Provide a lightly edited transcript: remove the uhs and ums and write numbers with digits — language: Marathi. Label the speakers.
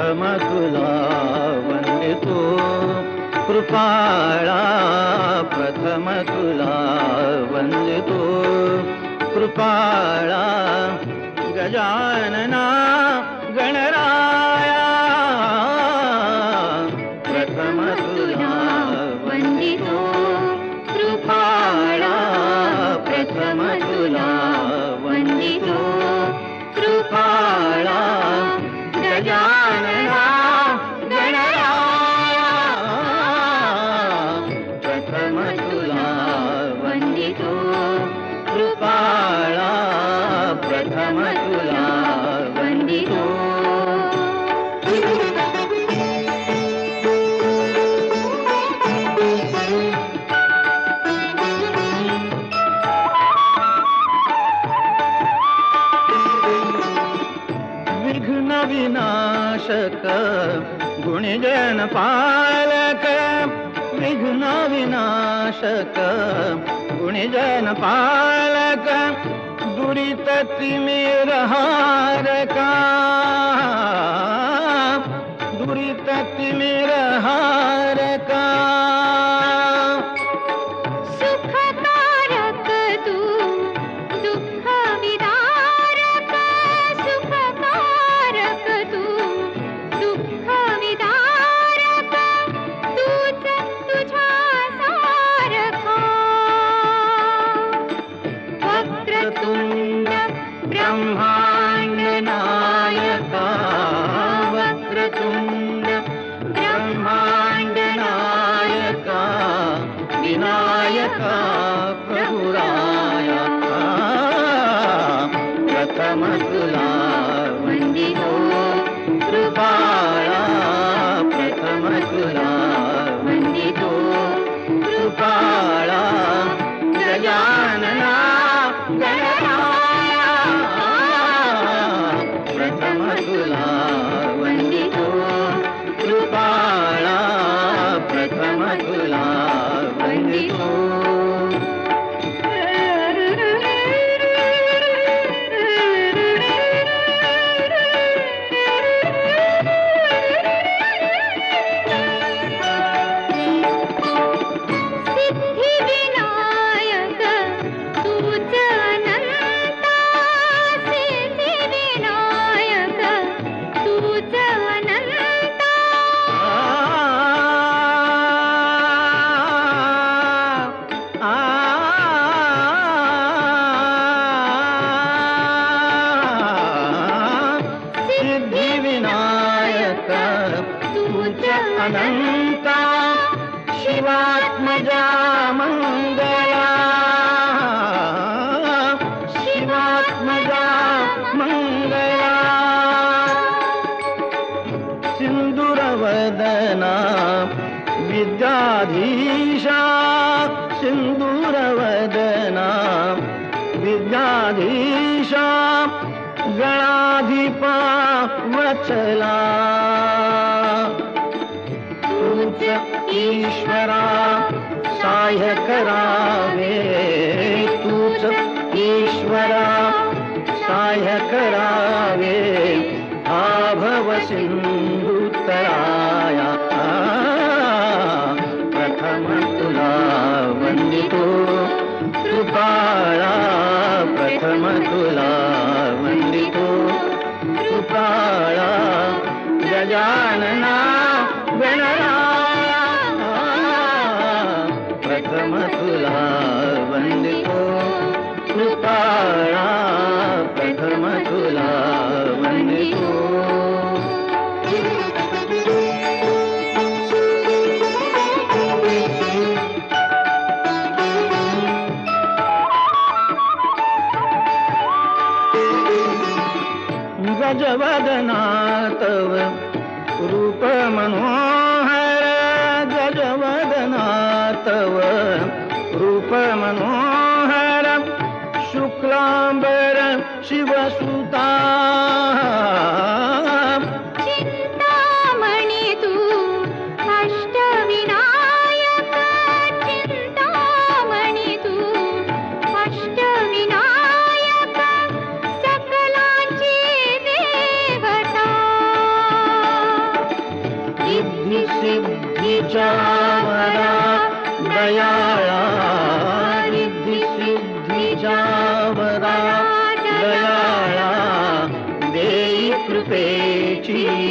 Speaker 1: प्रथम तुला वंदितो कृपाळा, प्रथम तुला वंदितो कृपाळा, गजानना गणराया प्रथम तुला वंदितो कृपाळा, प्रथम तुला वंदितो कृपाळा, गजानना गणराया प्रथम तुला वंदितो कृपाळा, प्रथम तुला वंदितो. विघ्न विनाशक गुणजन पालक, विघ्न विनाशक गुणजन पालक, दुरित तिमिरहारका, दुरित तिमिरहारका,
Speaker 2: सुखकारक तू दुःख विदारक, सुखकारक तू दुःख विदारक, तूच तुझ्या सारखा.
Speaker 1: वक्रतुंड ब्रह्मांड नायका, वक्रतुंड ब्रह्मांड नायका, विनायका प्रभुराया प्रथम तुला वंदितो कृपाळा, प्रथम तुला वंदितो कृपाळा, गजानना गणराया प्रथम तुला वंदितो कृपाळा, प्रथम तुला वंदितो.
Speaker 2: सिद्धिविनायक तूच अनंता, सिद्धिविनायक तूच अनंता.
Speaker 1: सिद्धिविनायक तूच अनंता, शिवात्मजा मंगला, शिवात्मजा मंगला, सिंदूरवदना विद्याधीशा, सिंदूरवदना विद्याधीशा, गणाधिपा वचला, तूच ईश्वरा सहाय्य करावे, तूच ईश्वरा सहाय्य करावे, आभव सिंधुतराया प्रथम तुला वंदितो कृपाळा, प्रथम तुला वंदितो कृपाळा, गजानना गणराया प्रथम तुला वंदितो कृपाळा, प्रथम तुला वंदितो. गजवदना तव रूप मनोहर, गजवदना तव रूप मनोहर, शुक्लांबर शिवसुता,
Speaker 2: चिंतामणी तू अष्टविनायक, चिंतामणी तू अष्टविनायक, सकलांची देवता.
Speaker 1: तुझी